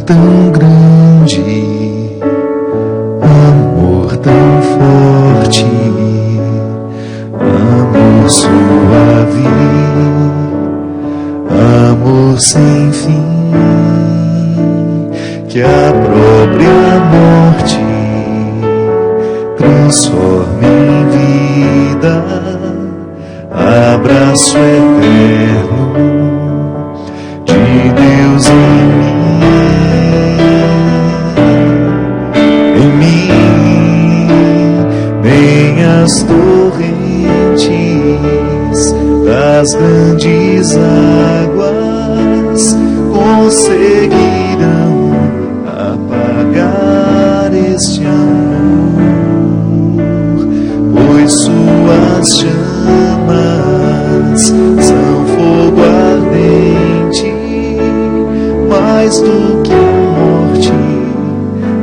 tão grande, amor tão forte, amor suave, amor sem fim, que a própria morte transforma em vida, abraço eterno de Deus em mim, nem as torrentes das grandes águas conseguirão apagar este amor, pois suas chamas são fogo ardente, mais do que a morte,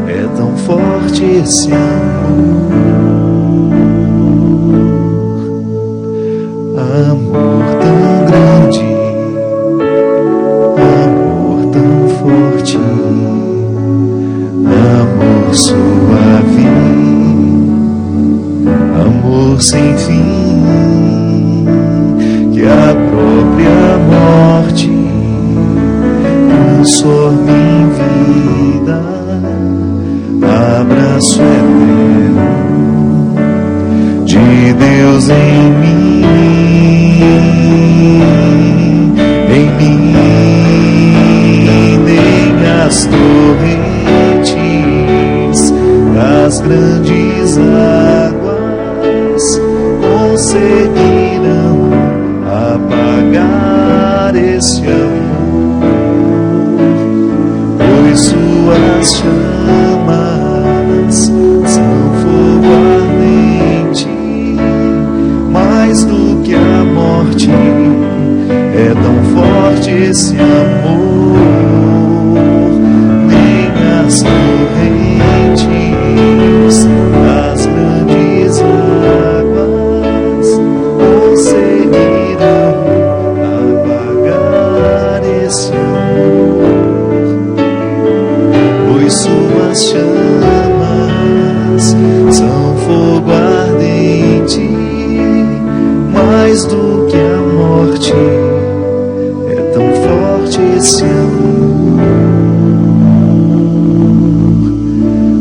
é tão forte esse amor. Amor tão grande, amor tão forte, amor suave, amor sem fim, que a própria morte transforma em vida, abraço eterno de Deus em mim, nem as torrentes das grandes águas conseguirão apagar esse amor, pois suas chamas são fogo ardente, mais do que a morte, é tão forte esse amor, nem as torrentes das grandes águas conseguirão apagar esse amor, pois suas chamas são fogo ardente, mais do que a morte, é tão forte esse amor.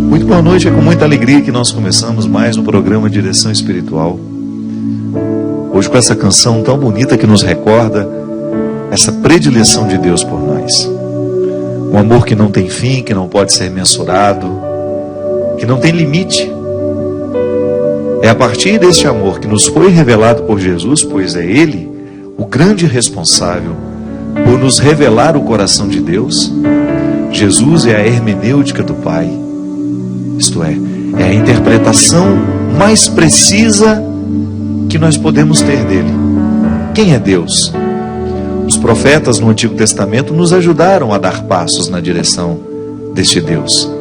Muito boa noite, é com muita alegria que nós começamos mais um programa Direção Espiritual. Hoje com essa canção tão bonita que nos recorda essa predileção de Deus por nós. Um amor que não tem fim, que não pode ser mensurado, que não tem limite. É a partir deste amor que nos foi revelado por Jesus, pois é Ele o grande responsável por nos revelar o coração de Deus. Jesus é a hermenêutica do Pai, isto é a interpretação mais precisa que nós podemos ter dele. Quem é Deus? Os profetas no Antigo Testamento nos ajudaram a dar passos na direção deste Deus.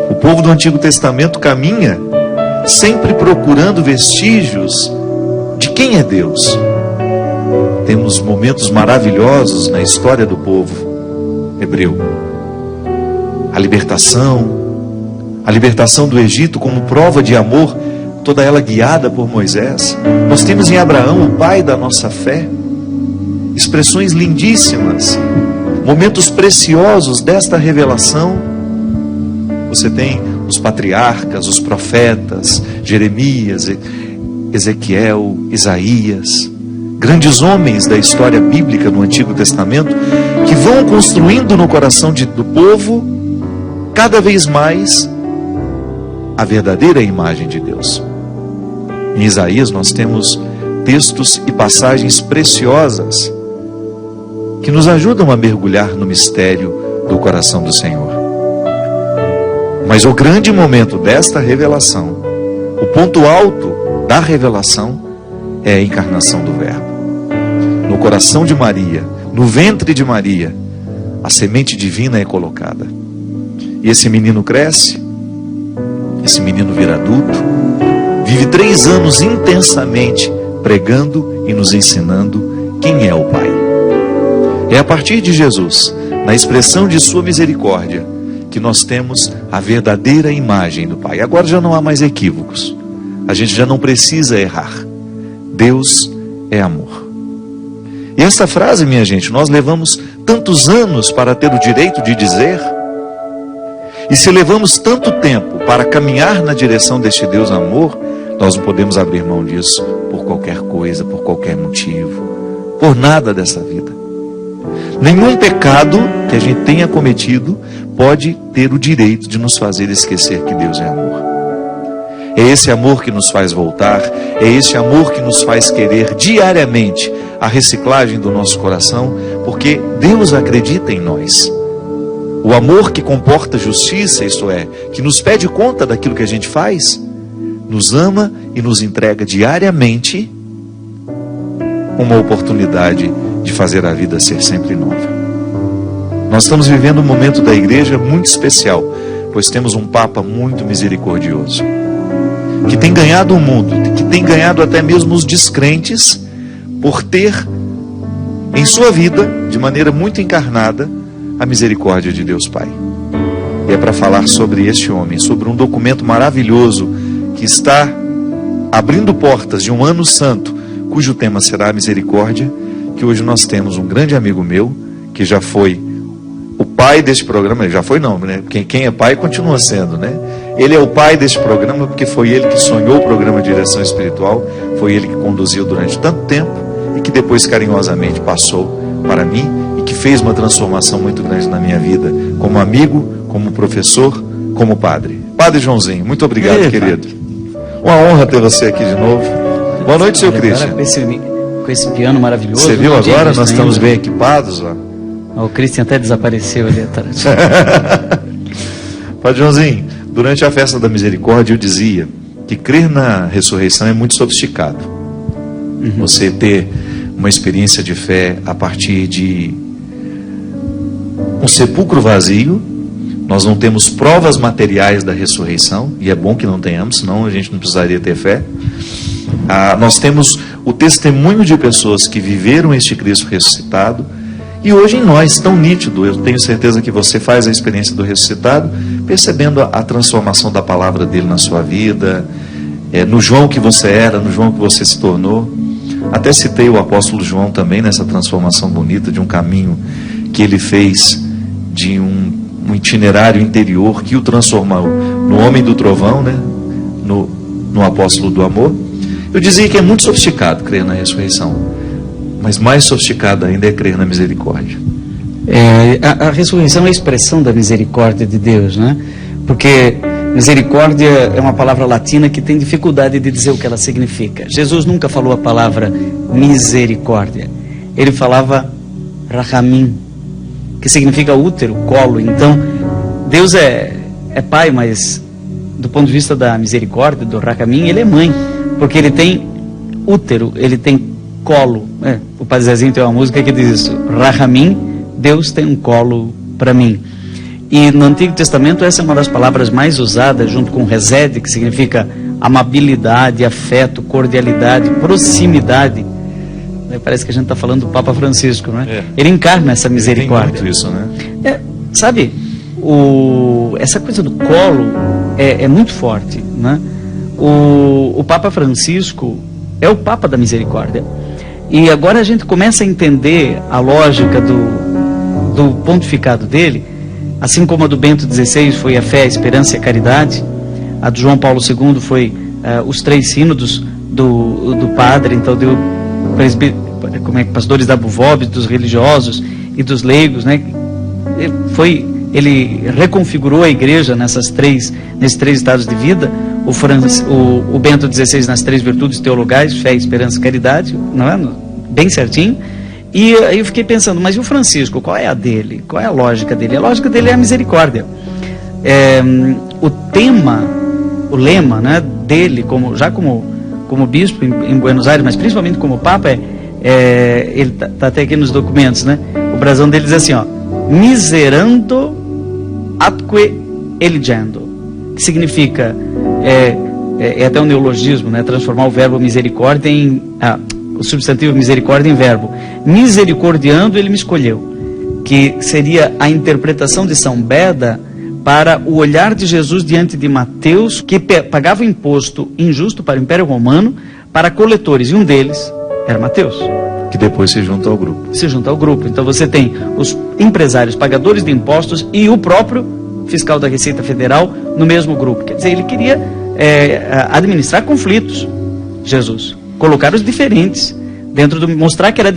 O povo do Antigo Testamento caminha sempre procurando vestígios de quem é Deus. Temos momentos maravilhosos na história do povo hebreu. A libertação do Egito como prova de amor, toda ela guiada por Moisés. Nós temos em Abraão, o pai da nossa fé, expressões lindíssimas, momentos preciosos desta revelação. Você tem os patriarcas, os profetas, Jeremias, Ezequiel, Isaías, grandes homens da história bíblica no Antigo Testamento, que vão construindo no coração do povo cada vez mais a verdadeira imagem de Deus. Em Isaías nós temos textos e passagens preciosas que nos ajudam a mergulhar no mistério do coração do Senhor. Mas o grande momento desta revelação, o ponto alto da revelação, é a encarnação do Verbo. No coração de Maria, no ventre de Maria, a semente divina é colocada. E esse menino cresce, esse menino vira adulto, vive 3 anos intensamente pregando e nos ensinando quem é o Pai. É a partir de Jesus, na expressão de sua misericórdia, que nós temos a verdadeira imagem do Pai. Agora já não há mais equívocos. A gente já não precisa errar. Deus é amor. E essa frase, minha gente, nós levamos tantos anos para ter o direito de dizer. E se levamos tanto tempo para caminhar na direção deste Deus amor, nós não podemos abrir mão disso por qualquer coisa, por qualquer motivo, por nada dessa vida. Nenhum pecado que a gente tenha cometido pode ter o direito de nos fazer esquecer que Deus é amor. É esse amor que nos faz voltar, é esse amor que nos faz querer diariamente a reciclagem do nosso coração, porque Deus acredita em nós. O amor que comporta justiça, isto é, que nos pede conta daquilo que a gente faz, nos ama e nos entrega diariamente uma oportunidade de fazer a vida ser sempre nova. Nós estamos vivendo um momento da igreja muito especial, pois temos um Papa muito misericordioso, que tem ganhado o mundo, que tem ganhado até mesmo os descrentes, por ter em sua vida, de maneira muito encarnada, a misericórdia de Deus Pai. E é para falar sobre este homem, sobre um documento maravilhoso que está abrindo portas de um ano santo, cujo tema será a misericórdia, que hoje nós temos um grande amigo meu, que já foi o pai deste programa. Já foi não, né? Quem é pai continua sendo, né? Ele é o pai deste programa, porque foi ele que sonhou o programa Direção Espiritual, foi ele que conduziu durante tanto tempo, e que depois carinhosamente passou para mim, e que fez uma transformação muito grande na minha vida, como amigo, como professor, como padre. Padre Joãozinho, muito obrigado, querido. Uma honra ter você aqui de novo. Boa noite, seu Cristian. Com esse piano maravilhoso. Você viu agora? Nós estamos bem equipados. Ó. O Cristian até desapareceu ali atrás. Padre Joãozinho, durante a festa da misericórdia eu dizia que crer na ressurreição é muito sofisticado. Você ter uma experiência de fé a partir de um sepulcro vazio. Nós não temos provas materiais da ressurreição, e é bom que não tenhamos, senão a gente não precisaria ter fé. Nós temos o testemunho de pessoas que viveram este Cristo ressuscitado, e hoje em nós, tão nítido, eu tenho certeza que você faz a experiência do ressuscitado, percebendo a transformação da palavra dele na sua vida, no João que você era, no João que você se tornou. Até citei o apóstolo João também nessa transformação bonita de um caminho que ele fez, de um itinerário interior que o transformou no homem do trovão, né? no apóstolo do amor. Eu dizia que é muito sofisticado crer na ressurreição, mas mais sofisticado ainda é crer na misericórdia. A ressurreição é a expressão da misericórdia de Deus, né? Porque misericórdia é uma palavra latina que tem dificuldade de dizer o que ela significa. Jesus nunca falou a palavra misericórdia. Ele falava rahamim, que significa útero, colo. Então, Deus é pai, mas do ponto de vista da misericórdia, do rahamim, ele é mãe, porque ele tem útero, ele tem colo. O Padre Zezinho tem uma música que diz isso: rahamim, Deus tem um colo para mim. E no Antigo Testamento essa é uma das palavras mais usadas, junto com resed, que significa amabilidade, afeto, cordialidade, proximidade. Parece que a gente está falando do Papa Francisco, não é? Ele encarna essa misericórdia. Tem muito isso, né? Sabe, essa coisa do colo é muito forte, né? O Papa Francisco é o Papa da misericórdia. E agora a gente começa a entender a lógica do pontificado dele. Assim como a do Bento XVI foi a fé, a esperança e a caridade, a do João Paulo II foi os 3 sínodos do padre, então deu pastores da Buvobis, dos religiosos e dos leigos, né? Ele reconfigurou a igreja nesses 3 estados de vida. O Bento XVI nas 3 virtudes teologais, fé, esperança e caridade, não é? Bem certinho. E aí eu fiquei pensando, mas e o Francisco, qual é a dele? Qual é a lógica dele? A lógica dele é a misericórdia. O lema, né, dele, como bispo em Buenos Aires, mas principalmente como Papa, ele está até aqui nos documentos, né? O brasão dele diz assim, ó: miserando atque eligendo, que significa, é até um neologismo, né? Transformar o verbo misericórdia o substantivo misericórdia em verbo. Misericordiando, ele me escolheu, que seria a interpretação de São Beda para o olhar de Jesus diante de Mateus, que pagava imposto injusto para o Império Romano, para coletores, e um deles era Mateus. Que depois se junta ao grupo. Se junta ao grupo. Então você tem os empresários pagadores de impostos e o próprio fiscal da Receita Federal no mesmo grupo. Quer dizer, ele queria administrar conflitos, Jesus. Colocar os diferentes dentro do... Mostrar que era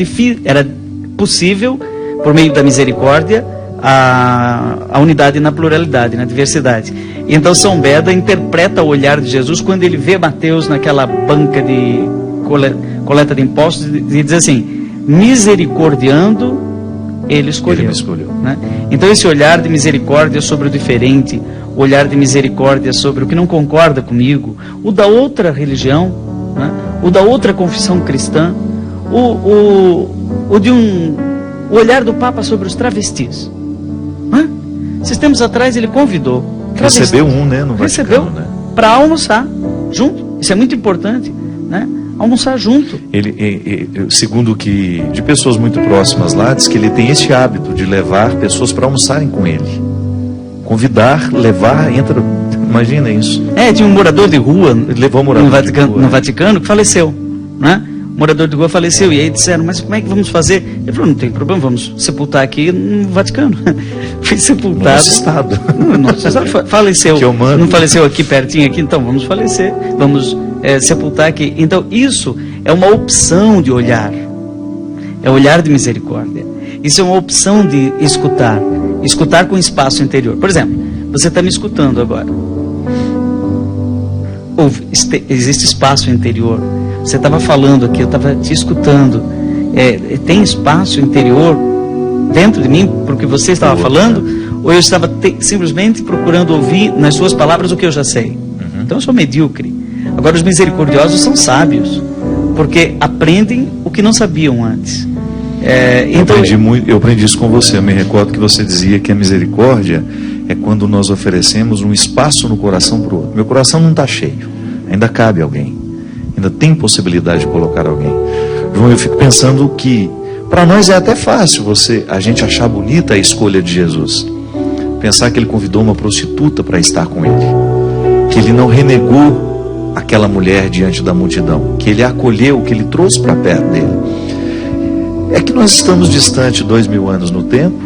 possível, por meio da misericórdia, a unidade na pluralidade, na diversidade. E então São Beda interpreta o olhar de Jesus quando ele vê Mateus naquela banca de coleta de impostos e diz assim: misericordiando, ele escolheu. Ele me escolheu. Né? Então esse olhar de misericórdia sobre o diferente, o olhar de misericórdia sobre o que não concorda comigo, o da outra religião, né? O da outra confissão cristã, o olhar do Papa sobre os travestis. Né? Esses tempos atrás ele convidou travestis. Recebeu no Vaticano, né? Para almoçar junto. Isso é muito importante, né? Almoçar junto. Ele, segundo o que de pessoas muito próximas lá, diz que ele tem esse hábito de levar pessoas para almoçarem com ele. Convidar, levar, entra. Imagina isso. Tinha um morador de rua, levou um morador no Vaticano que faleceu, né? O morador de rua faleceu, e aí disseram: mas como é que vamos fazer? Ele falou: não tem problema, vamos sepultar aqui no Vaticano. Foi sepultado. Nosso estado. Nosso estado faleceu. Não faleceu aqui pertinho aqui, então vamos falecer, vamos sepultar aqui. Então isso é uma opção de olhar, é olhar de misericórdia. Isso é uma opção de escutar com espaço interior. Por exemplo, você está me escutando agora. Existe espaço interior. Você estava falando aqui, eu estava te escutando. Tem espaço interior dentro de mim porque você estava falando? Ou eu estava simplesmente procurando ouvir nas suas palavras o que eu já sei? Então eu sou medíocre. Agora os misericordiosos são sábios, porque aprendem o que não sabiam antes. Eu aprendi isso com você. Eu me recordo que você dizia que a misericórdia é quando nós oferecemos um espaço no coração para o outro. Meu coração não está cheio, ainda cabe alguém, ainda tem possibilidade de colocar alguém. João, eu fico pensando que para nós é até fácil a gente achar bonita a escolha de Jesus. Pensar que ele convidou uma prostituta para estar com ele, que ele não renegou aquela mulher diante da multidão, que ele a acolheu, que ele trouxe para perto dele. É que nós estamos distante 2000 anos no tempo,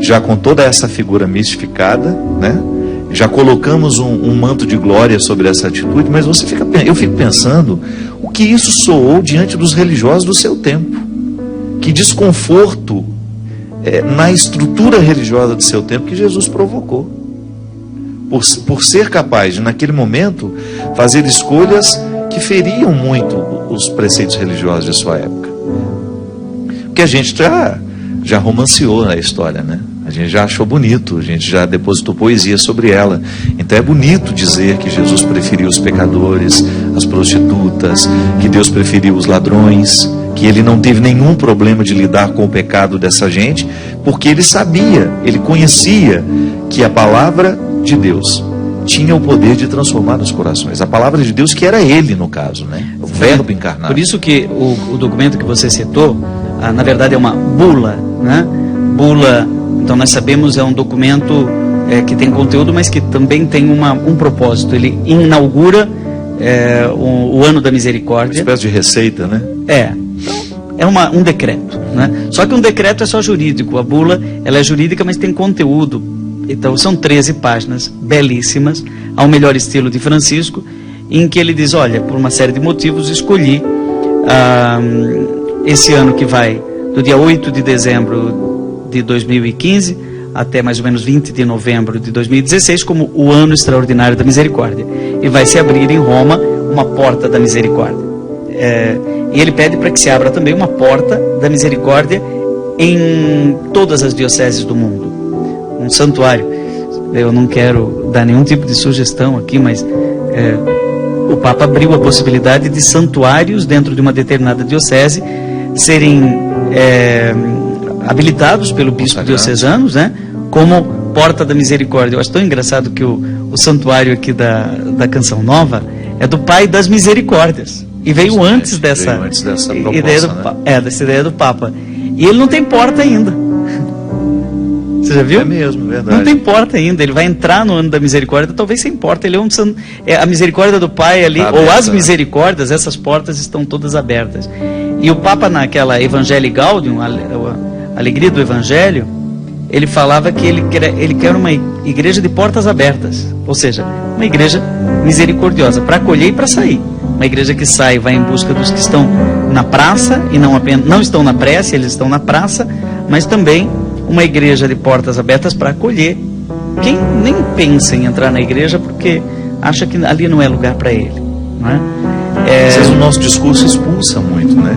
já com toda essa figura mistificada, né? Já colocamos um manto de glória sobre essa atitude, mas eu fico pensando o que isso soou diante dos religiosos do seu tempo. Que desconforto na estrutura religiosa do seu tempo que Jesus provocou. Por ser capaz de, naquele momento, fazer escolhas que feriam muito os preceitos religiosos de sua época. Porque a gente já romanceou a história, né? A gente já achou bonito, a gente já depositou poesia sobre ela. Então é bonito dizer que Jesus preferiu os pecadores, as prostitutas, que Deus preferiu os ladrões, que ele não teve nenhum problema de lidar com o pecado dessa gente, porque ele sabia, ele conhecia que a palavra de Deus tinha o poder de transformar os corações. A palavra de Deus, que era ele no caso, né? O verbo encarnado. Por isso que o documento que você citou, na verdade é uma bula, né? Bula, então nós sabemos, é um documento que tem conteúdo, mas que também tem um propósito. Ele inaugura o ano da misericórdia. Uma espécie de receita, né? É um decreto, né? Só que um decreto é só jurídico. A bula, ela é jurídica, mas tem conteúdo. Então são 13 páginas belíssimas, ao melhor estilo de Francisco, em que ele diz: olha, por uma série de motivos escolhi esse ano que vai do dia 8 de dezembro de 2015 até mais ou menos 20 de novembro de 2016 como o ano extraordinário da misericórdia, e vai se abrir em Roma uma porta da misericórdia, e ele pede para que se abra também uma porta da misericórdia em todas as dioceses do mundo, um santuário. Eu não quero dar nenhum tipo de sugestão aqui, mas o Papa abriu a possibilidade de santuários dentro de uma determinada diocese serem habilitados pelo bispo diocesano, né, como porta da misericórdia. Eu acho tão engraçado que o santuário aqui da Canção Nova é do Pai das Misericórdias, e veio antes dessa proposta, ideia dessa ideia do Papa, e ele não tem porta ainda. Você já viu? É mesmo, verdade. Não tem porta ainda, ele vai entrar no ano da misericórdia, talvez sem porta, ele a misericórdia do Pai ali, Tá ou aberta, as misericórdias, essas portas estão todas abertas. E o Papa naquela Evangelii Gaudium, a alegria do Evangelho, ele falava que ele quer uma igreja de portas abertas, ou seja, uma igreja misericordiosa, para acolher e para sair. Uma igreja que sai e vai em busca dos que estão na praça, e não estão na prece, eles estão na praça, mas também uma igreja de portas abertas para acolher quem nem pensa em entrar na igreja porque acha que ali não é lugar para ele, não é? Às vezes o nosso discurso expulsa muito, né?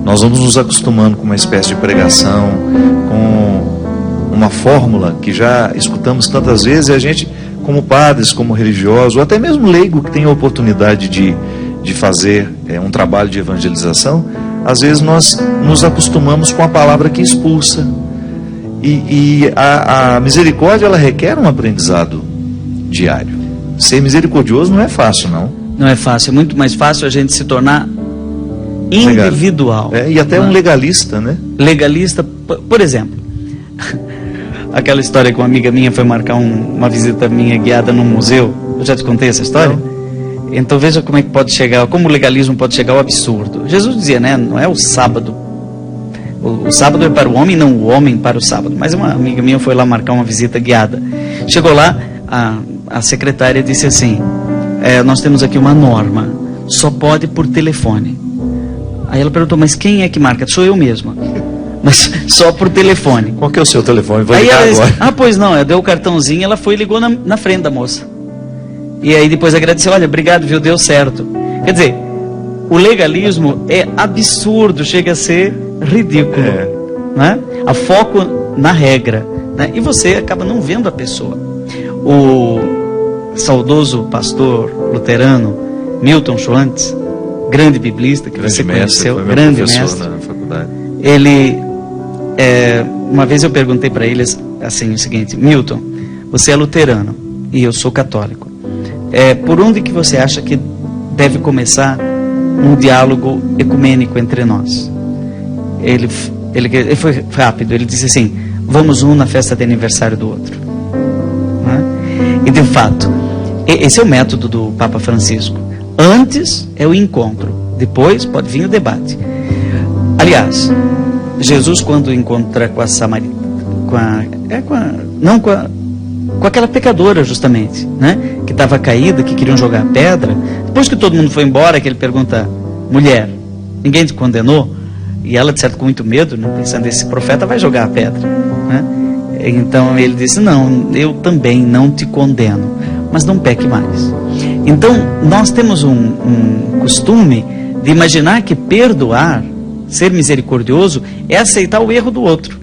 Nós vamos nos acostumando com uma espécie de pregação, com uma fórmula que já escutamos tantas vezes, e a gente, como padres, como religiosos, ou até mesmo leigo que tem a oportunidade de fazer um trabalho de evangelização, às vezes nós nos acostumamos com a palavra que expulsa. E a misericórdia, ela requer um aprendizado diário. Ser misericordioso não é fácil, não. Não é fácil, é muito mais fácil a gente se tornar individual. E até um legalista, né? Legalista, por exemplo, aquela história que uma amiga minha foi marcar uma visita minha guiada num museu. Eu já te contei essa história? Não. Então veja como é que pode chegar, como o legalismo pode chegar ao absurdo. Jesus dizia, né, não é o sábado. O sábado é para o homem, não o homem para o sábado. Mas uma amiga minha foi lá marcar uma visita guiada. Chegou lá, a secretária disse assim, nós temos aqui uma norma, só pode por telefone. Aí ela perguntou, mas quem é que marca? Sou eu mesma. Mas só por telefone. Qual que é o seu telefone? Vou aí ligar ela agora. Disse, pois não, eu dei o cartãozinho, ela foi e ligou na frente da moça. E aí depois agradeceu, olha, obrigado, viu, deu certo. Quer dizer, o legalismo é absurdo, chega a ser ridículo, né? A foco na regra, né? E você acaba não vendo a pessoa. O saudoso pastor luterano Milton Schwantz, grande biblista que você conheceu, grande mestre na faculdade. Ele, uma vez eu perguntei para ele assim o seguinte, Milton, você é luterano e eu sou católico. Por onde que você acha que deve começar um diálogo ecumênico entre nós? Ele foi rápido, ele disse assim, vamos um na festa de aniversário do outro. Né? E de fato, esse é o método do Papa Francisco. Antes é o encontro, depois pode vir o debate. Aliás, Jesus quando encontra com a Samaritana, com aquela pecadora justamente, né? Que estava caída, que queriam jogar pedra. Depois que todo mundo foi embora, que ele pergunta, mulher, ninguém te condenou? E ela, de certo, com muito medo, né, pensando, esse profeta vai jogar a pedra, né? Então ele disse, não, eu também não te condeno, mas não peque mais. Então nós temos um costume de imaginar que perdoar, ser misericordioso, é aceitar o erro do outro.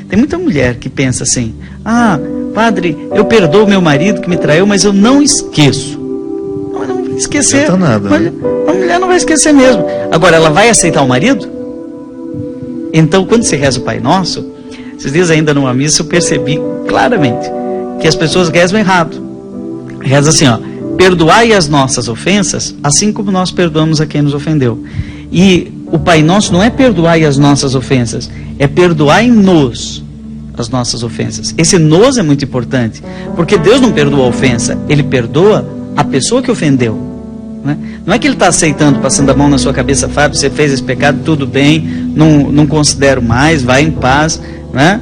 Tem muita mulher que pensa assim, padre, eu perdoo meu marido que me traiu, mas eu não esqueço. Não vai esquecer. Nada, né? A mulher não vai esquecer mesmo. Agora, ela vai aceitar o marido? Então, quando você reza o Pai Nosso, esses dias ainda numa missa eu percebi claramente que as pessoas rezam errado. Reza assim, perdoai as nossas ofensas, assim como nós perdoamos a quem nos ofendeu. E o Pai Nosso não é perdoai as nossas ofensas, é perdoai-nos as nossas ofensas. Esse nos é muito importante, porque Deus não perdoa a ofensa, Ele perdoa a pessoa que ofendeu. Né? Não é que Ele está aceitando, passando a mão na sua cabeça, Fábio, você fez esse pecado, tudo bem, não considero mais, vai em paz, né?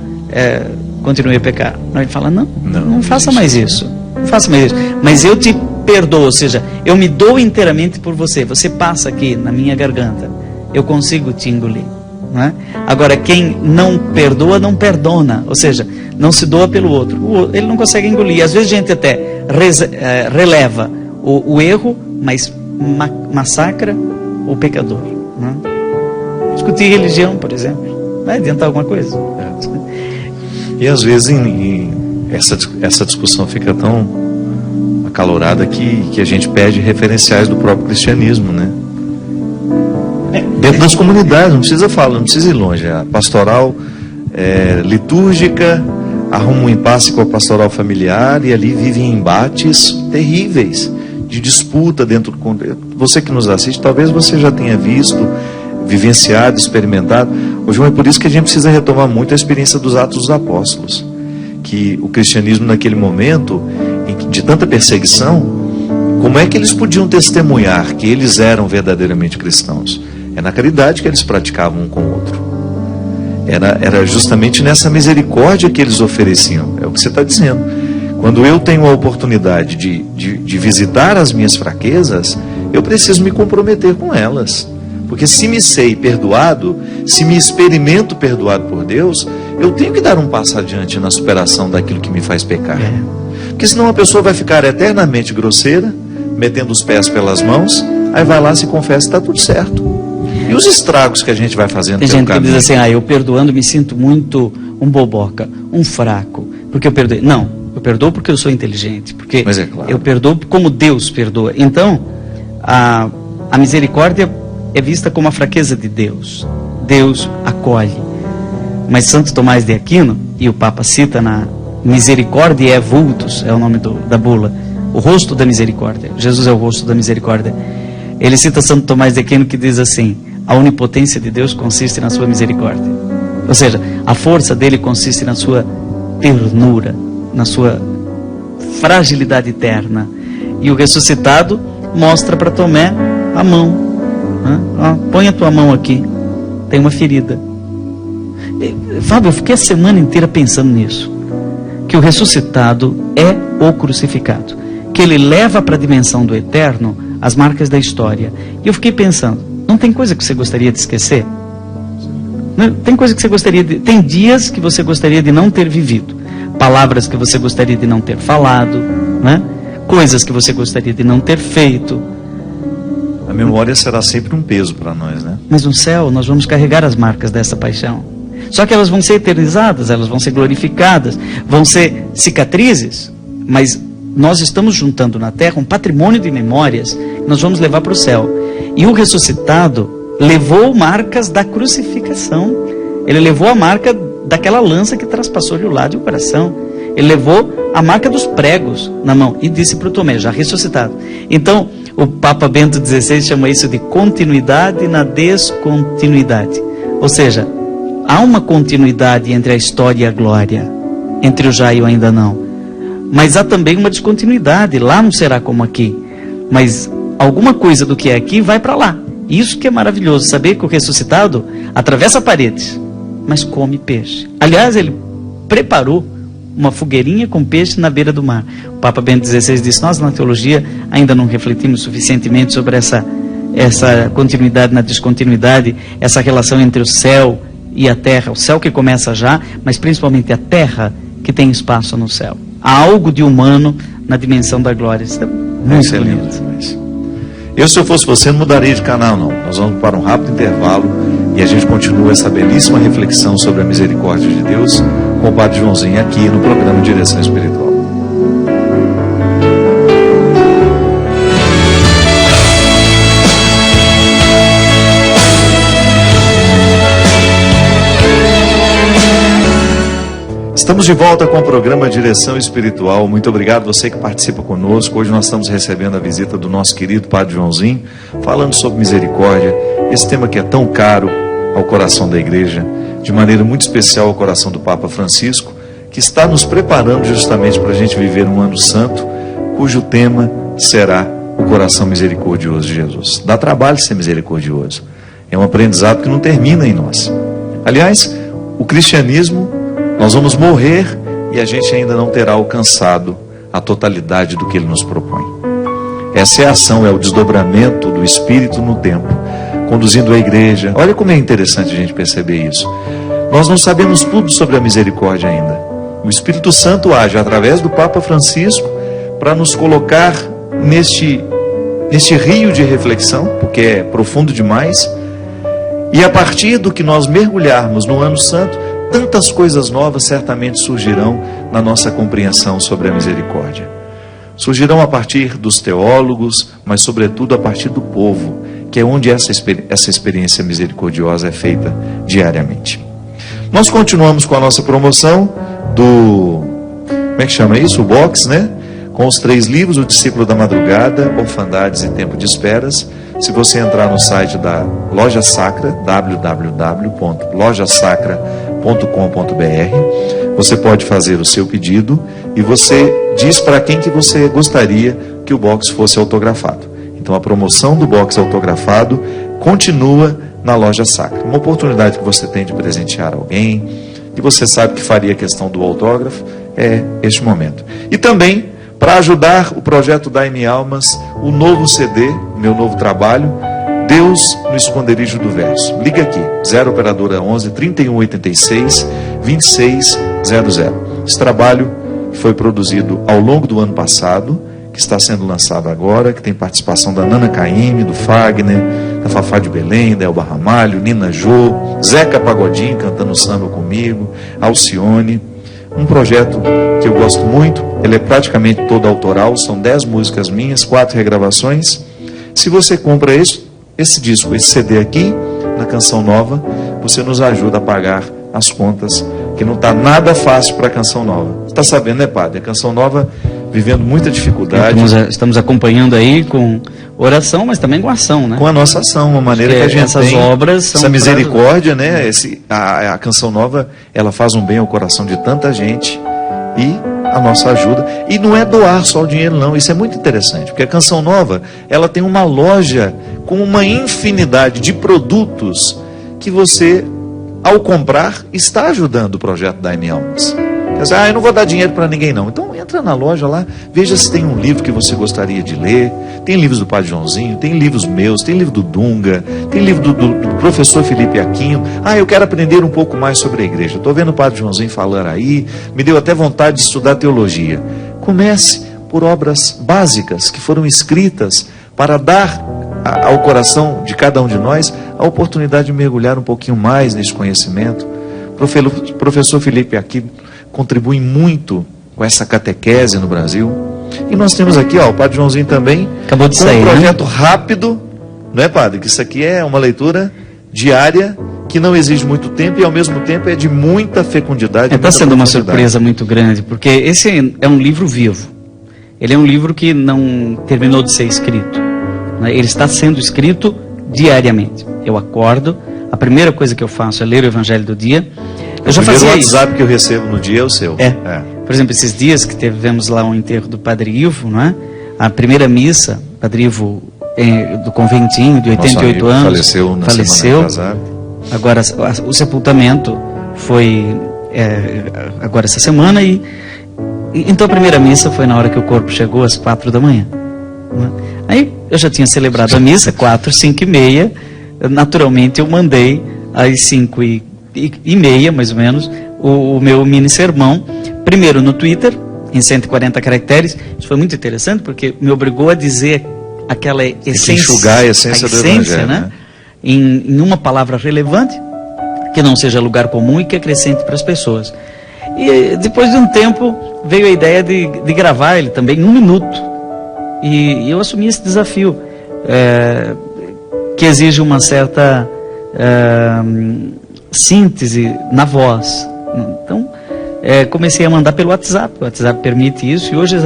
Continue a pecar. Não, Ele fala, não faça mais isso, não faça mais isso, mas eu te perdoo, ou seja, eu me dou inteiramente por você, você passa aqui na minha garganta, eu consigo te engolir. Né? Agora, quem não perdoa, não perdona, ou seja, não se doa pelo outro, ele não consegue engolir. Às vezes a gente até releva o erro, mas massacra o pecador. Né? Discutir religião, por exemplo, vai adiantar alguma coisa? E às vezes essa discussão fica tão acalorada que a gente perde referenciais do próprio cristianismo, né? Dentro das comunidades, não precisa ir longe. A pastoral litúrgica arruma um impasse com a pastoral familiar e ali vivem embates terríveis de disputa dentro do... Você que nos assiste, talvez você já tenha visto, vivenciado, experimentado. João, é por isso que a gente precisa retomar muito a experiência dos Atos dos Apóstolos, que o cristianismo naquele momento de tanta perseguição, como é que eles podiam testemunhar que eles eram verdadeiramente cristãos? É na caridade que eles praticavam um com o outro. Era justamente nessa misericórdia que eles ofereciam. É o que você está dizendo. Quando eu tenho a oportunidade de visitar as minhas fraquezas, eu preciso me comprometer com elas. Porque se me sei perdoado, se me experimento perdoado por Deus, eu tenho que dar um passo adiante na superação daquilo que me faz pecar. Porque senão a pessoa vai ficar eternamente grosseira, metendo os pés pelas mãos, aí vai lá, se confessa e está tudo certo. E os estragos que a gente vai fazendo pelo caminho? Tem gente que diz assim, eu perdoando me sinto muito um boboca, um fraco, porque eu perdoei. Não, eu perdoo porque eu sou inteligente, porque mas é claro, eu perdoo como Deus perdoa. Então, a misericórdia é vista como a fraqueza de Deus. Deus acolhe. Mas Santo Tomás de Aquino, e o Papa cita na Misericórdia é vultus, é o nome da bula, o rosto da misericórdia. Jesus é o rosto da misericórdia. Ele cita Santo Tomás de Aquino, que diz assim: a onipotência de Deus consiste na sua misericórdia. Ou seja, a força dele consiste na sua ternura, na sua fragilidade eterna. E o ressuscitado mostra para Tomé a mão. Põe a tua mão aqui, tem uma ferida. Fábio, eu fiquei a semana inteira pensando nisso, que o ressuscitado é o crucificado, que ele leva para a dimensão do eterno as marcas da história. E eu fiquei pensando, não tem coisa que você gostaria de esquecer? Não, tem coisa que você gostaria de... Tem dias que você gostaria de não ter vivido, palavras que você gostaria de não ter falado, né? Coisas que você gostaria de não ter feito. A memória será sempre um peso para nós, né? Mas no céu nós vamos carregar as marcas dessa paixão. Só que elas vão ser eternizadas, elas vão ser glorificadas, vão ser cicatrizes, mas nós estamos juntando na terra um patrimônio de memórias que nós vamos levar para o céu. E o ressuscitado levou marcas da crucificação. Ele levou a marca daquela lança que traspassou-lhe o lado e o coração. Ele levou a marca dos pregos na mão e disse para o Tomé, já ressuscitado. Então, o Papa Bento XVI chama isso de continuidade na descontinuidade. Ou seja, há uma continuidade entre a história e a glória, entre o já e o ainda não. Mas há também uma descontinuidade, lá não será como aqui. Mas alguma coisa do que é aqui vai para lá. Isso que é maravilhoso, saber que o ressuscitado atravessa paredes, mas come peixe. Aliás, ele preparou uma fogueirinha com peixe na beira do mar. O Papa Bento XVI disse, nós na teologia ainda não refletimos suficientemente sobre essa continuidade na descontinuidade, essa relação entre o céu e a terra, o céu que começa já, mas principalmente a terra que tem espaço no céu. Há algo de humano na dimensão da glória. Isso é muito bonito. Eu, se eu fosse você, não mudaria de canal, não. Nós vamos para um rápido intervalo e a gente continua essa belíssima reflexão sobre a misericórdia de Deus com o Padre Joãozinho aqui no programa Direção Espiritual. Estamos de volta com o programa Direção Espiritual. Muito obrigado você que participa conosco. Hoje nós estamos recebendo a visita do nosso querido Padre Joãozinho, falando sobre misericórdia, esse tema que é tão caro ao coração da igreja, de maneira muito especial ao coração do Papa Francisco, que está nos preparando justamente para a gente viver um ano santo, cujo tema será o coração misericordioso de Jesus. Dá trabalho ser misericordioso. É um aprendizado que não termina em nós. Aliás, o cristianismo, nós vamos morrer e a gente ainda não terá alcançado a totalidade do que ele nos propõe. Essa é a ação, é o desdobramento do Espírito no tempo, conduzindo a igreja. Olha como é interessante a gente perceber isso. Nós não sabemos tudo sobre a misericórdia ainda. O Espírito Santo age através do Papa Francisco para nos colocar neste rio de reflexão, porque é profundo demais. E a partir do que nós mergulharmos no Ano Santo, tantas coisas novas certamente surgirão na nossa compreensão sobre a misericórdia. Surgirão a partir dos teólogos, mas sobretudo a partir do povo, que é onde essa experiência misericordiosa é feita diariamente. Nós continuamos com a nossa promoção do... Como é que chama isso? O box, né? Com os 3 livros, O Discípulo da Madrugada, Orfandades e Tempo de Esperas. Se você entrar no site da Loja Sacra, www.lojasacra.com.br, você pode fazer o seu pedido e você diz para quem que você gostaria que o box fosse autografado. Então a promoção do box autografado continua na Loja Sacra. Uma oportunidade que você tem de presentear alguém, que você sabe que faria questão do autógrafo, é este momento. E também, para ajudar o projeto Dai-me Almas, o novo CD, meu novo trabalho, Deus no Esconderijo do Verso. Liga aqui, 0 operadora 11 3186 2600. Esse trabalho foi produzido ao longo do ano passado, que está sendo lançado agora, que tem participação da Nana Caymmi, do Fagner, da Fafá de Belém, da Elba Ramalho, Nina Jô, Zeca Pagodinho cantando samba comigo, Alcione. Um projeto que eu gosto muito, ele é praticamente todo autoral, são 10 músicas minhas, 4 regravações. Se você compra esse disco, esse CD aqui, na Canção Nova, você nos ajuda a pagar as contas, que não está nada fácil para a Canção Nova. Você está sabendo, né, padre? A Canção Nova vivendo muita dificuldade. Estamos acompanhando aí com oração, mas também com ação, né? Com a nossa ação, uma maneira que a gente essas tem, obras são essa misericórdia, né? A Canção Nova, ela faz um bem ao coração de tanta gente e a nossa ajuda. E não é doar só o dinheiro, não. Isso é muito interessante, porque a Canção Nova, ela tem uma loja com uma infinidade de produtos que você, ao comprar, está ajudando o projeto Dai-me Almas. Quer dizer, eu não vou dar dinheiro para ninguém não. Então entra na loja lá, veja se tem um livro que você gostaria de ler. Tem livros do Padre Joãozinho, tem livros meus, tem livro do Dunga, tem livro do professor Felipe Aquino. Eu quero aprender um pouco mais sobre a igreja. Estou vendo o Padre Joãozinho falar aí, me deu até vontade de estudar teologia. Comece por obras básicas que foram escritas para dar ao coração de cada um de nós a oportunidade de mergulhar um pouquinho mais nesse conhecimento. O professor Felipe Aquino contribui muito com essa catequese no Brasil. E nós temos aqui, o Padre Joãozinho também, acabou de sair, um projeto rápido, não é, padre? Que isso aqui é uma leitura diária, que não exige muito tempo e ao mesmo tempo é de muita fecundidade. Está sendo uma surpresa muito grande, porque esse é um livro vivo. Ele é um livro que não terminou de ser escrito, né? Ele está sendo escrito diariamente. Eu acordo, a primeira coisa que eu faço é ler o Evangelho do dia. Eu já fazia isso. O WhatsApp que eu recebo no dia é o seu. Por exemplo, esses dias que tivemos lá um enterro do Padre Ivo, não é? A primeira missa, Padre Ivo do conventinho, de 88 anos, faleceu na semana passada. Agora, o sepultamento foi agora essa semana e então a primeira missa foi na hora que o corpo chegou, às 4 da manhã. Né? Aí eu já tinha celebrado a missa, 4, 5 e meia. Naturalmente eu mandei às 5 e meia, mais ou menos, o meu mini sermão, primeiro no Twitter, em 140 caracteres. Isso foi muito interessante, porque me obrigou a dizer aquela essência, enxugar a essência do Evangelho, né? Em uma palavra relevante, que não seja lugar comum e que acrescente para as pessoas. E depois de um tempo, veio a ideia de gravar ele também em 1 minuto. E eu assumi esse desafio, que exige uma certa síntese na voz. Então, comecei a mandar pelo WhatsApp. O WhatsApp permite isso e hoje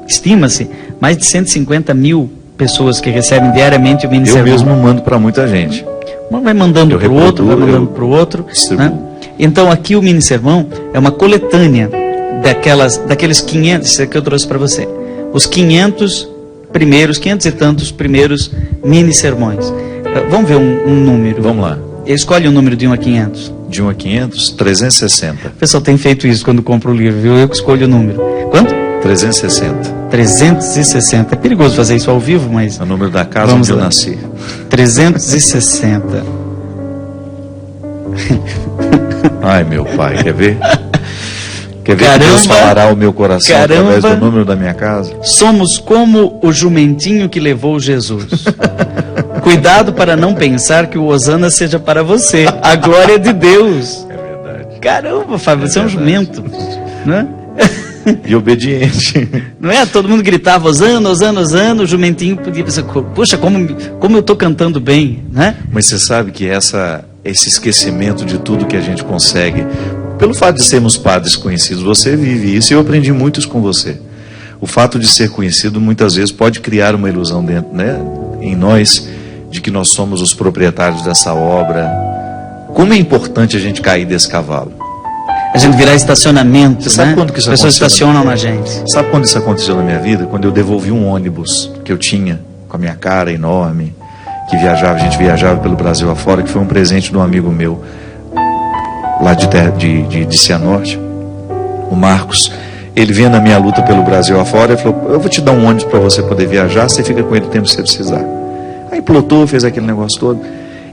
estima-se mais de 150 mil pessoas que recebem diariamente o mini sermão. Eu mesmo mando para muita gente. Vai mandando para o outro, vai mandando para o outro. Né? Então aqui o mini sermão é uma coletânea daqueles 500, isso que eu trouxe para você. Os 500 e tantos primeiros mini sermões. Vamos ver um número. Vamos lá. Escolhe um número de 1 a 500. De 1 a 500, 360. O pessoal tem feito isso quando compra o livro, viu? Eu que escolho o número. Quanto? 360. 360. É perigoso fazer isso ao vivo, mas... É o número da casa onde eu nasci. 360. Ai, meu pai, quer ver? Quer ver que Deus falará ao meu coração através do número da minha casa? Somos como o jumentinho que levou Jesus. Cuidado para não pensar que o Hosana seja para você. A glória de Deus. É verdade. Caramba, Fábio, você é um jumento. Né? E obediente. Não é? Todo mundo gritava Hosana, Hosana, Hosana. O jumentinho podia pensar, puxa, como eu estou cantando bem. Né? Mas você sabe que esse esquecimento de tudo que a gente consegue, pelo fato de sermos padres conhecidos, você vive isso e eu aprendi muito isso com você. O fato de ser conhecido muitas vezes pode criar uma ilusão dentro, né, em nós, de que nós somos os proprietários dessa obra. Como é importante a gente cair desse cavalo. A gente virar estacionamento, Você sabe né? quando que isso As pessoas aconteceu estacionam na gente. Sabe quando isso aconteceu na minha vida? Quando eu devolvi um ônibus que eu tinha, com a minha cara enorme, que viajava, a gente viajava pelo Brasil afora, que foi um presente de um amigo meu, lá de Cianorte, o Marcos. Ele vinha na minha luta pelo Brasil afora e falou: eu vou te dar um ônibus para você poder viajar, você fica com ele o tempo que você precisar. Aí plotou, fez aquele negócio todo.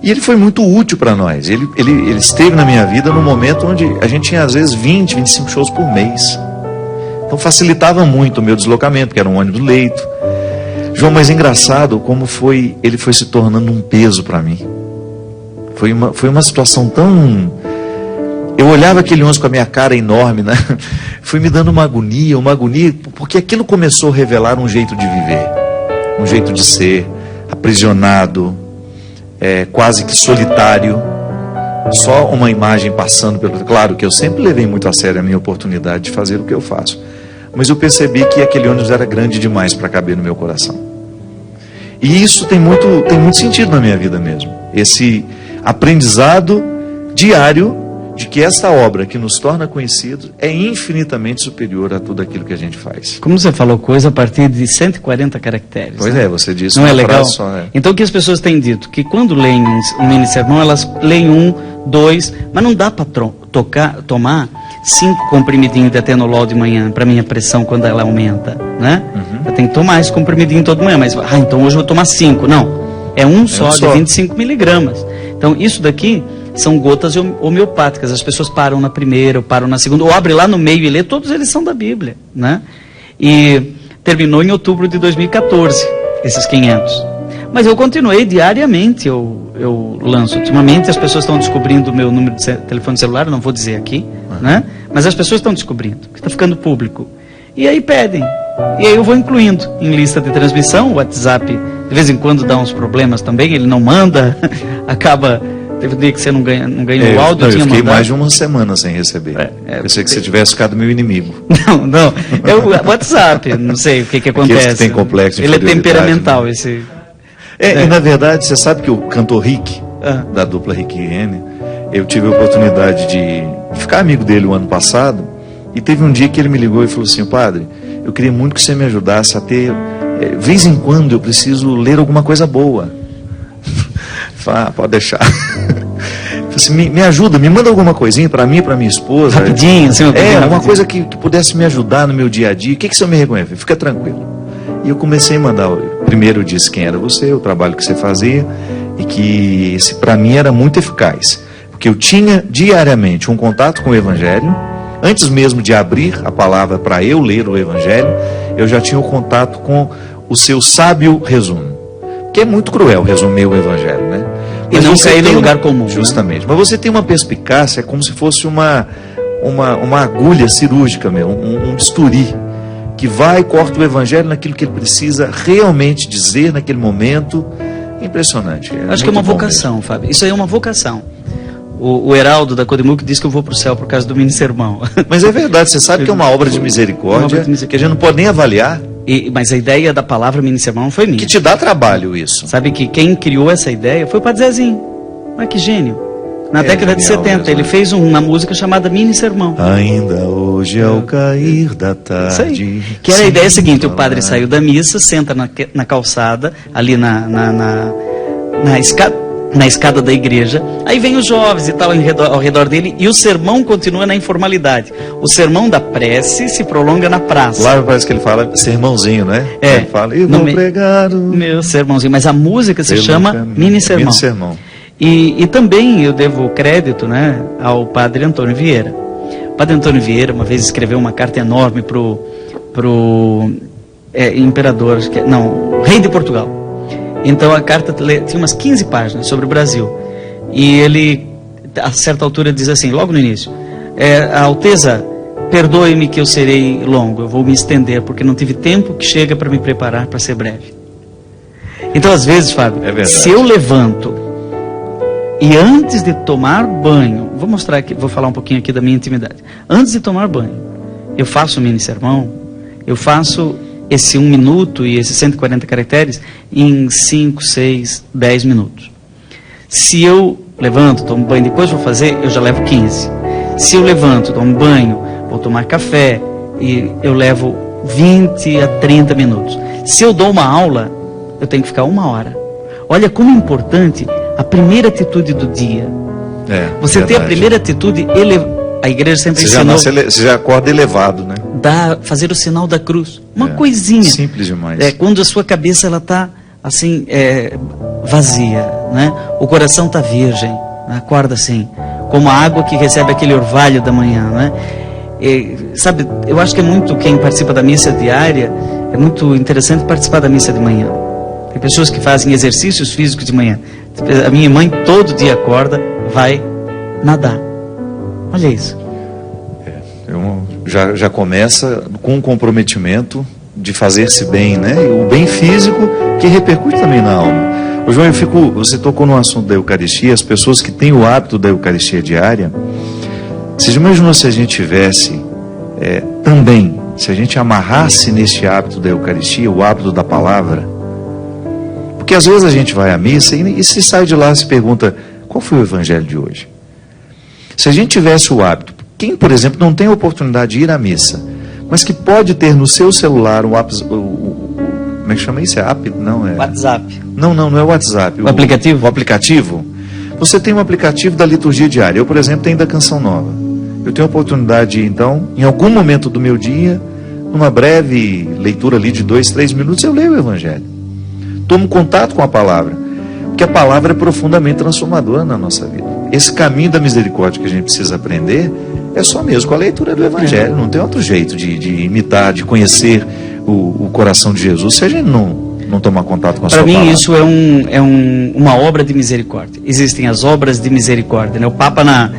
E ele foi muito útil para nós. Ele esteve na minha vida no momento onde a gente tinha às vezes 20, 25 shows por mês. Então facilitava muito o meu deslocamento, porque era um ônibus leito. João, mas engraçado como ele foi se tornando um peso para mim. Foi uma situação tão... Eu olhava aquele ônibus com a minha cara enorme, né? Foi me dando uma agonia, porque aquilo começou a revelar um jeito de viver, um jeito de ser, aprisionado, quase que solitário, só uma imagem passando pelo... Claro que eu sempre levei muito a sério a minha oportunidade de fazer o que eu faço, mas eu percebi que aquele ônibus era grande demais para caber no meu coração. E isso tem muito sentido na minha vida mesmo, esse aprendizado diário de que esta obra que nos torna conhecidos é infinitamente superior a tudo aquilo que a gente faz. Como você falou, coisa a partir de 140 caracteres. Pois né? Você disse não uma é legal? frase só, né? Então o que as pessoas têm dito? Que quando leem um mini sermão, elas leem 1, 2, mas não dá para tomar 5 comprimidinhos de atenolol de manhã, para minha pressão quando ela aumenta, né? Eu tenho que tomar esse comprimidinho todo manhã, mas então hoje eu vou tomar 5. Não, é um só de 25 miligramas. Então isso daqui são gotas homeopáticas. As pessoas param na primeira, ou param na segunda, ou abrem lá no meio e lê, todos eles são da Bíblia, né? E terminou em outubro de 2014, esses 500. Mas eu continuei diariamente, eu lanço. Ultimamente as pessoas estão descobrindo o meu número de telefone celular, não vou dizer aqui, né? Mas as pessoas estão descobrindo, que está ficando público. E aí pedem. E aí eu vou incluindo em lista de transmissão. O WhatsApp de vez em quando dá uns problemas também, ele não manda, acaba... Teve um dia que você não ganhou o áudio. Eu fiquei mais de uma semana sem receber. Pensei que você tivesse ficado meu inimigo. Não. É o WhatsApp, não sei o que acontece. Que tem complexo de ele é temperamental, né? esse... E na verdade, você sabe que o cantor Rick, da dupla Rick e Rene, eu tive a oportunidade de ficar amigo dele o ano passado, e teve um dia que ele me ligou e falou assim: padre, eu queria muito que você me ajudasse a ter, vez em quando eu preciso ler alguma coisa boa. Falei: pode deixar. Assim, me ajuda, me manda alguma coisinha para mim, para minha esposa. Rapidinho, assim, uma coisa que pudesse me ajudar no meu dia a dia. O que você me reconhece? Fica tranquilo. E eu comecei a mandar. Primeiro eu disse quem era você, o trabalho que você fazia, e que esse para mim era muito eficaz, porque eu tinha diariamente um contato com o Evangelho. Antes mesmo de abrir a palavra para eu ler o Evangelho, eu já tinha o contato com o seu sábio resumo. Que é muito cruel resumir o Evangelho, né? Mas e não cair no lugar comum. Justamente. Né? Mas você tem uma perspicácia, como se fosse uma agulha cirúrgica, um bisturi, que vai e corta o Evangelho naquilo que ele precisa realmente dizer naquele momento. Impressionante. Acho que é uma vocação, mesmo. Fábio. Isso aí é uma vocação. O Heraldo da Codimuc diz que eu vou para o céu por causa do mini sermão. Mas é verdade, você sabe que é uma obra de misericórdia, que a gente não pode nem avaliar. Mas a ideia da palavra mini sermão não foi minha. Que te dá trabalho isso. Sabe que quem criou essa ideia foi o Padre Zezinho. Olha que gênio. Na década de 70, mesmo, ele fez uma música chamada Mini Sermão. Ainda hoje ao cair da tarde. Isso aí. Que era a ideia seguinte: o padre saiu da missa, senta na calçada, ali na escada da igreja, aí vem os jovens e tal ao redor dele, e o sermão continua na informalidade. O sermão da prece se prolonga na praça. Lá parece que ele fala sermãozinho, né? Ele fala: eu vou pregar o meu sermãozinho, mas a música se chama Mini Sermão. Mini Sermão. E também eu devo crédito, né, ao padre Antônio Vieira. O padre Antônio Vieira uma vez escreveu uma carta enorme pro imperador, rei de Portugal. Então a carta tinha umas 15 páginas sobre o Brasil. E ele, a certa altura, diz assim, logo no início: a Alteza, perdoe-me que eu serei longo, eu vou me estender, porque não tive tempo que chega para me preparar para ser breve. Então, às vezes, Fábio, se eu levanto e antes de tomar banho, vou mostrar aqui, vou falar um pouquinho aqui da minha intimidade. Antes de tomar banho, eu faço um mini sermão, eu faço esse 1 minuto e esses 140 caracteres em 5, 6, 10 minutos. Se eu levanto, tomo banho, depois vou fazer, eu já levo 15. Se eu levanto, tomo banho, vou tomar café, e eu levo 20 a 30 minutos. Se eu dou uma aula, eu tenho que ficar 1 hora. Olha como é importante a primeira atitude do dia. Você ter a primeira atitude, a igreja sempre ensinou. Você já acorda elevado, né? Fazer o sinal da cruz. Uma coisinha. Simples demais. Quando a sua cabeça está assim, vazia, né? O coração está virgem. Acorda assim, como a água que recebe aquele orvalho da manhã, né? Sabe, eu acho que é muito, quem participa da missa diária, é muito interessante participar da missa de manhã. Tem pessoas que fazem exercícios físicos de manhã. A minha mãe todo dia acorda, vai nadar. Olha isso. Já começa com um comprometimento de fazer-se bem, né? E o bem físico que repercute também na alma. Ô João, você tocou no assunto da Eucaristia, as pessoas que têm o hábito da Eucaristia diária. Você já imaginou se a gente tivesse também, se a gente amarrasse neste hábito da Eucaristia, o hábito da palavra? Porque às vezes a gente vai à missa e se sai de lá e se pergunta, qual foi o evangelho de hoje? Se a gente tivesse o hábito, quem, por exemplo, não tem a oportunidade de ir à missa, mas que pode ter no seu celular como é que chama isso? WhatsApp. Não é o WhatsApp. O aplicativo? O aplicativo. Você tem um aplicativo da liturgia diária. Eu, por exemplo, tenho da Canção Nova. Eu tenho a oportunidade de, então, em algum momento do meu dia, numa breve leitura ali de 2, 3 minutos, eu leio o Evangelho. Tomo contato com a palavra. Porque a palavra é profundamente transformadora na nossa vida. Esse caminho da misericórdia que a gente precisa aprender é só mesmo com a leitura do Evangelho. Não tem outro jeito de imitar, de conhecer o coração de Jesus, se a gente não tomar contato com a sua palavra. Para mim isso é uma obra de misericórdia. Existem as obras de misericórdia, né? O Papa na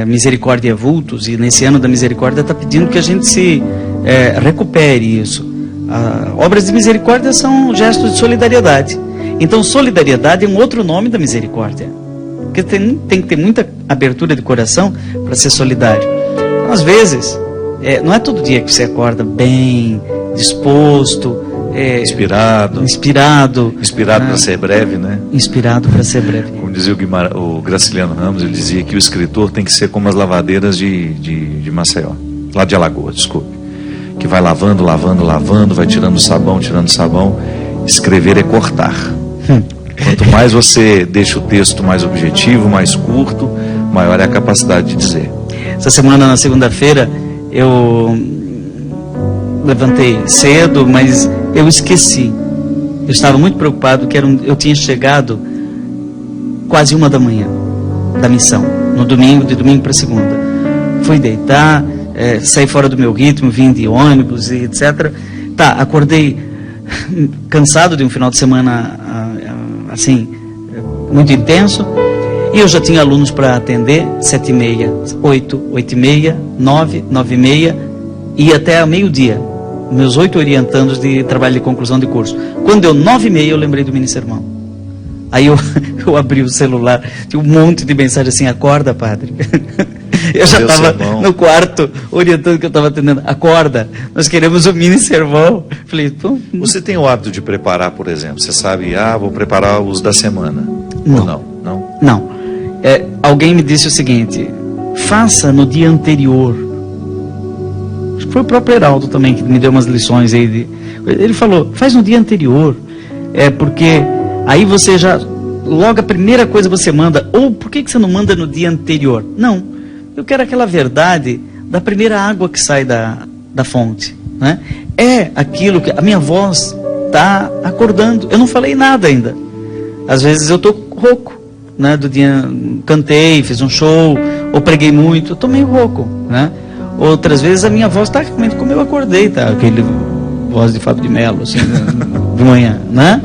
Misericórdia Vultus, e nesse ano da misericórdia está pedindo que a gente se recupere isso. Obras de misericórdia são gestos de solidariedade. Então solidariedade é um outro nome da misericórdia, porque tem que ter muita abertura de coração para ser solidário. Então, às vezes não é todo dia que você acorda bem, disposto, inspirado para ser breve, né? Inspirado para ser breve. Como dizia o Graciliano Ramos, ele dizia que o escritor tem que ser como as lavadeiras de Maceió, lá de Alagoas, desculpe, que vai lavando, vai tirando sabão. Escrever é cortar. Quanto mais você deixa o texto mais objetivo, mais curto, maior é a capacidade de dizer. Essa semana, na segunda-feira, eu levantei cedo, mas eu esqueci. Eu estava muito preocupado, eu tinha chegado quase 1 da manhã da missão, de domingo para segunda. Fui deitar, saí fora do meu ritmo, vim de ônibus e etc. Acordei cansado de um final de semana assim, muito intenso, e eu já tinha alunos para atender, 7h30, 8, 8h30, 9, 9h30 e até a meio-dia. Meus 8 orientandos de trabalho de conclusão de curso. Quando deu 9h30, eu lembrei do mini sermão. Aí eu abri o celular, tinha um monte de mensagem assim, acorda, padre. Eu já estava no quarto orientando que eu estava atendendo. Acorda, nós queremos o mini sermão. Falei, você tem o hábito de preparar, por exemplo? Você sabe, vou preparar os da semana. Não. Ou não? Não. Alguém me disse o seguinte, faça no dia anterior. Acho que foi o próprio Heraldo também que me deu umas lições aí. Ele falou, faz no dia anterior. Porque aí você já, logo a primeira coisa você manda. Ou por que você não manda no dia anterior? Não. Eu quero aquela verdade da primeira água que sai da fonte, né? É aquilo que a minha voz está acordando. Eu não falei nada ainda. Às vezes eu estou rouco, né? Do dia cantei, fiz um show, ou preguei muito, eu estou meio rouco, né? Outras vezes a minha voz está realmente como eu acordei, tá? Aquele voz de Fábio de Mello, assim, de manhã, né?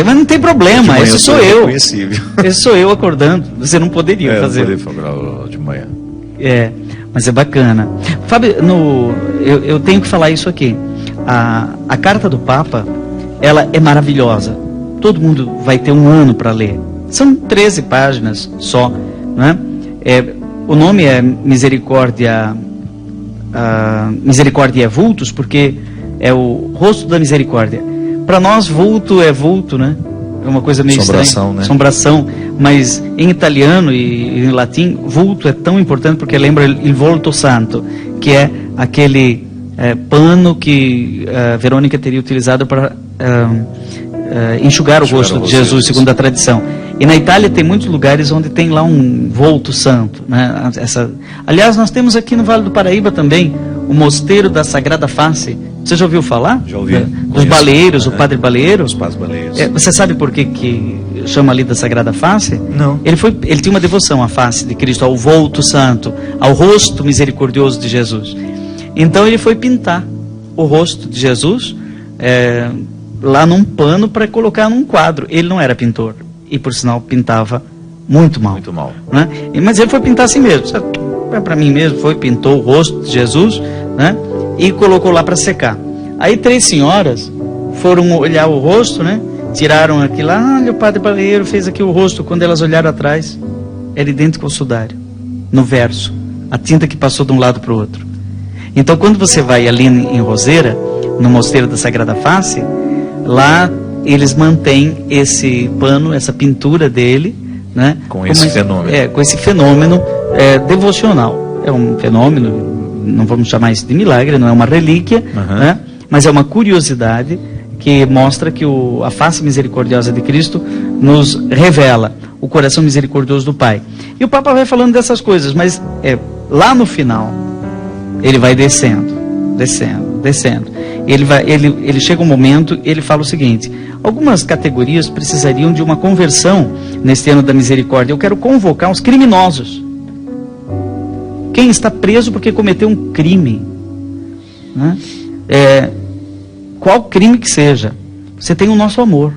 Mas não tem problema, esse sou eu. Esse sou eu acordando. Você não poderia fazer. Eu poderia de manhã. Mas é bacana. Fábio, eu tenho que falar isso aqui. A carta do Papa, ela é maravilhosa. Todo mundo vai ter um ano para ler. São 13 páginas só, né? O nome é Misericórdia Vultus, porque é o rosto da misericórdia. Para nós, vulto é vulto, né? É uma coisa meio estranha. Né? Assombração. Mas em italiano e em latim, vulto é tão importante porque lembra il volto santo, que é aquele pano que Verônica teria utilizado para enxugar o rosto de Jesus, segundo a tradição. E na Itália tem muitos lugares onde tem lá um volto santo, né? Aliás, nós temos aqui no Vale do Paraíba também o Mosteiro da Sagrada Face. Você já ouviu falar? Já ouvi. Dos Baleeiros, o Padre Baleeiro. Os Padres Baleeiros. Você sabe por que chama ali da Sagrada Face? Não. Ele tinha uma devoção à face de Cristo, ao volto santo, ao rosto misericordioso de Jesus. Então ele foi pintar o rosto de Jesus lá num pano para colocar num quadro. Ele não era pintor e, por sinal, pintava muito mal. Muito mal. Né? Mas ele foi pintar assim mesmo. Para mim mesmo, pintou o rosto de Jesus, né? E colocou lá para secar. Aí 3 senhoras foram olhar o rosto, né? Tiraram aquilo lá, olha, o Padre Baleiro fez aqui o rosto. Quando elas olharam atrás, era idêntico ao sudário, no verso, a tinta que passou de um lado para o outro. Então, quando você vai ali em Roseira, no Mosteiro da Sagrada Face, lá eles mantêm esse pano, essa pintura dele, né? Com esse fenômeno. Com esse fenômeno devocional. É um fenômeno, não vamos chamar isso de milagre, não é uma relíquia, né? Mas é uma curiosidade que mostra que a face misericordiosa de Cristo nos revela o coração misericordioso do Pai. E o Papa vai falando dessas coisas, mas lá no final ele vai descendo. Ele chega um momento, ele fala o seguinte: algumas categorias precisariam de uma conversão neste ano da misericórdia. Eu quero convocar os criminosos. Quem está preso porque cometeu um crime, né? Qual crime que seja, você tem o nosso amor.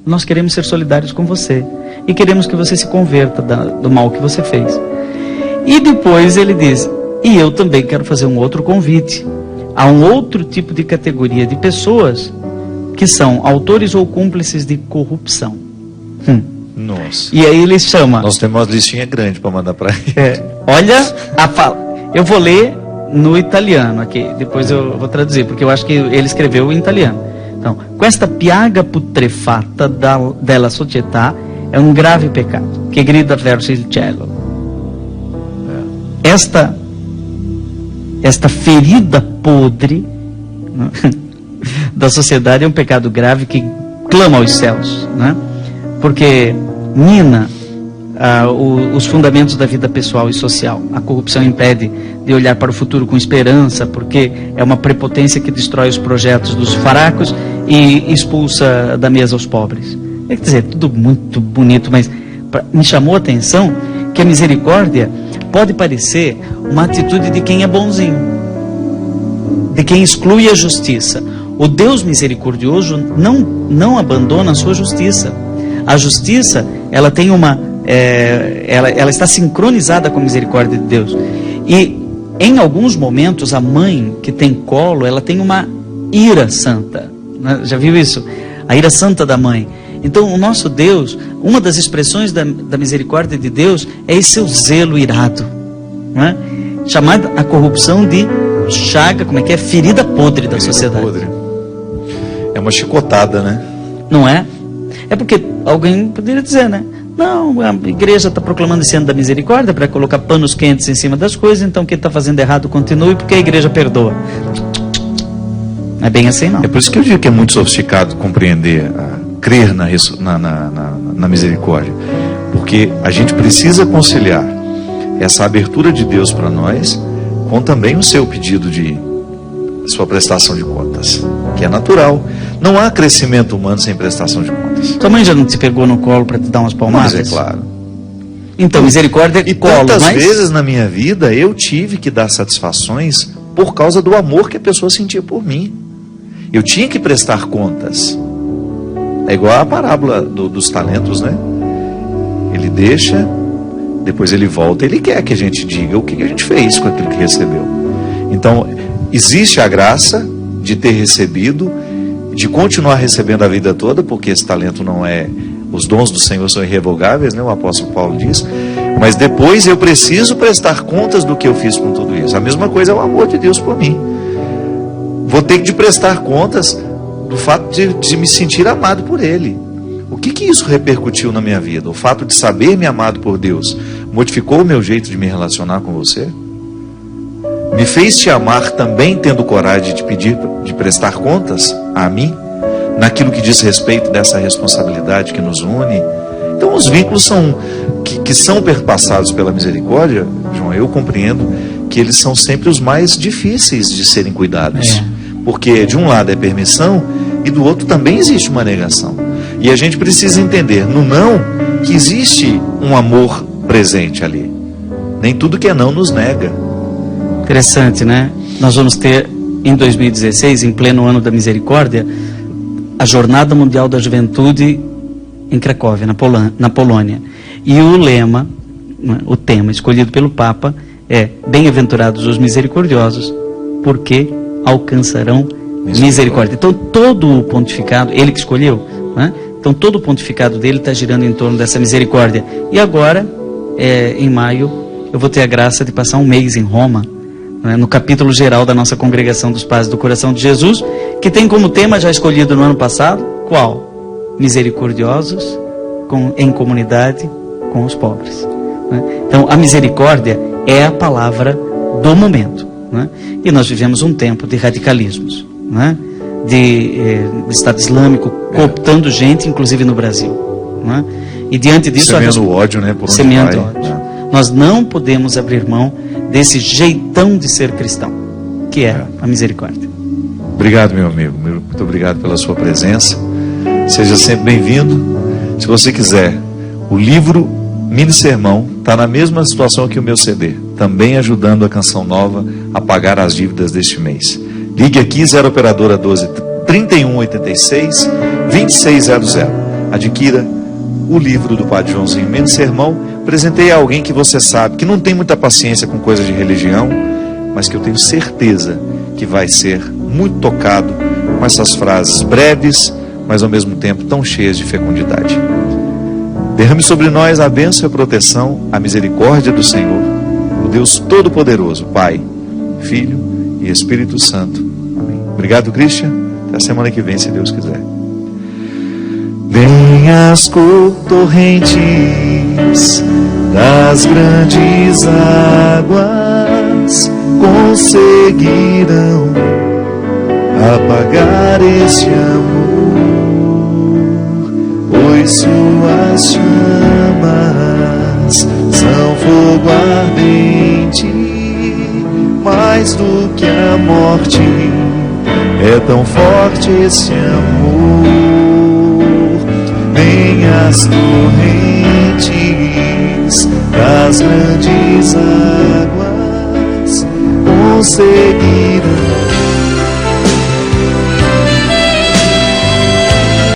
Nós queremos ser solidários com você e queremos que você se converta do mal que você fez. E depois ele diz: e eu também quero fazer um outro convite. Há um outro tipo de categoria de pessoas que são autores ou cúmplices de corrupção. Nossa. E aí ele chama... Nós temos uma listinha grande para mandar para ele. Olha a fala. Eu vou ler no italiano aqui, depois eu vou traduzir, porque eu acho que ele escreveu em italiano. Então, questa piaga putrefatta della società è un grave peccato che grida verso il cielo. Esta ferida podre, né, da sociedade é um pecado grave que clama aos céus, né? Porque mina os fundamentos da vida pessoal e social. A corrupção impede de olhar para o futuro com esperança, porque é uma prepotência que destrói os projetos dos fracos e expulsa da mesa os pobres. Quer dizer, tudo muito bonito, mas me chamou a atenção que a misericórdia pode parecer uma atitude de quem é bonzinho, de quem exclui a justiça. O Deus misericordioso não abandona a sua justiça. A justiça, ela tem ela está sincronizada com a misericórdia de Deus. E em alguns momentos a mãe que tem colo, ela tem uma ira santa, né? Já viu isso? A ira santa da mãe. Então o nosso Deus, uma das expressões da misericórdia de Deus é esse seu zelo irado, né? Chamada a corrupção de chaga, como é que é? Ferida podre da sociedade. Podre. É uma chicotada, né? Não é? É porque alguém poderia dizer, né? Não, a igreja está proclamando esse ano da misericórdia para colocar panos quentes em cima das coisas, então quem está fazendo errado continue, porque a igreja perdoa. Não é bem assim, não. É por isso que eu digo que é muito sofisticado compreender, crer na misericórdia. Porque a gente precisa conciliar essa abertura de Deus para nós com também o seu pedido de sua prestação de contas, que é natural. Não há crescimento humano sem prestação de contas. Tua mãe já não te pegou no colo para te dar umas palmadas? Mas é claro. Então, misericórdia e colo, tantas vezes na minha vida eu tive que dar satisfações por causa do amor que a pessoa sentia por mim. Eu tinha que prestar contas. É igual a parábola dos talentos, né? Ele deixa, depois ele volta, ele quer que a gente diga o que a gente fez com aquilo que recebeu. Então, existe a graça de ter recebido, de continuar recebendo a vida toda, porque esse talento não é... Os dons do Senhor são irrevogáveis, né? O apóstolo Paulo diz. Mas depois eu preciso prestar contas do que eu fiz com tudo isso. A mesma coisa é o amor de Deus por mim. vou ter que te prestar contas do fato de me sentir amado por Ele. O que isso repercutiu na minha vida? O fato de saber-me amado por Deus modificou o meu jeito de me relacionar com você? Me fez te amar também tendo coragem de te pedir, de prestar contas a mim, naquilo que diz respeito dessa responsabilidade que nos une? Então os vínculos que são perpassados pela misericórdia, João, eu compreendo que eles são sempre os mais difíceis de serem cuidados. Porque de um lado é permissão e do outro também existe uma negação. E a gente precisa entender no não que existe um amor presente ali. Nem tudo que é não nos nega. Interessante, né? Nós vamos ter em 2016, em pleno ano da misericórdia, a Jornada Mundial da Juventude em Cracóvia, na Polônia. E o lema, o tema escolhido pelo Papa é: bem-aventurados os misericordiosos, porque alcançarão misericórdia. Então todo o pontificado, ele que escolheu, né? Então todo o pontificado dele está girando em torno dessa misericórdia. E agora, em maio, eu vou ter a graça de passar um mês em Roma, né, no capítulo geral da nossa Congregação dos Padres do Coração de Jesus, que tem como tema já escolhido no ano passado, qual? Misericordiosos em comunidade com os pobres. Né? Então a misericórdia é a palavra do momento. Né? E nós vivemos um tempo de radicalismos, né? de Estado Islâmico cooptando gente, inclusive no Brasil. Né? E diante disso... Semeando ódio, né? Por onde semeando vai, ódio. né? Nós não podemos abrir mão desse jeitão de ser cristão, que é a misericórdia. Obrigado, meu amigo. Muito obrigado pela sua presença. Seja sempre bem-vindo. Se você quiser, o livro Mini Sermão está na mesma situação que o meu CD, também ajudando a Canção Nova a pagar as dívidas deste mês. Ligue aqui, 0 Operadora 12 3186 2600. Adquira o livro do Padre Joãozinho, Mini Sermão. Apresentei a alguém que você sabe que não tem muita paciência com coisa de religião, mas que eu tenho certeza que vai ser muito tocado com essas frases breves, mas ao mesmo tempo tão cheias de fecundidade. Derrame sobre nós a bênção e a proteção, a misericórdia do Senhor, o Deus Todo-Poderoso, Pai, Filho e Espírito Santo. Amém. Obrigado, Christian. Até a semana que vem, se Deus quiser. Vem as torrentes das grandes águas conseguirão apagar este amor, pois suas chamas são fogo ardente, mais do que a morte, é tão forte esse amor. Vem as torrentes das grandes águas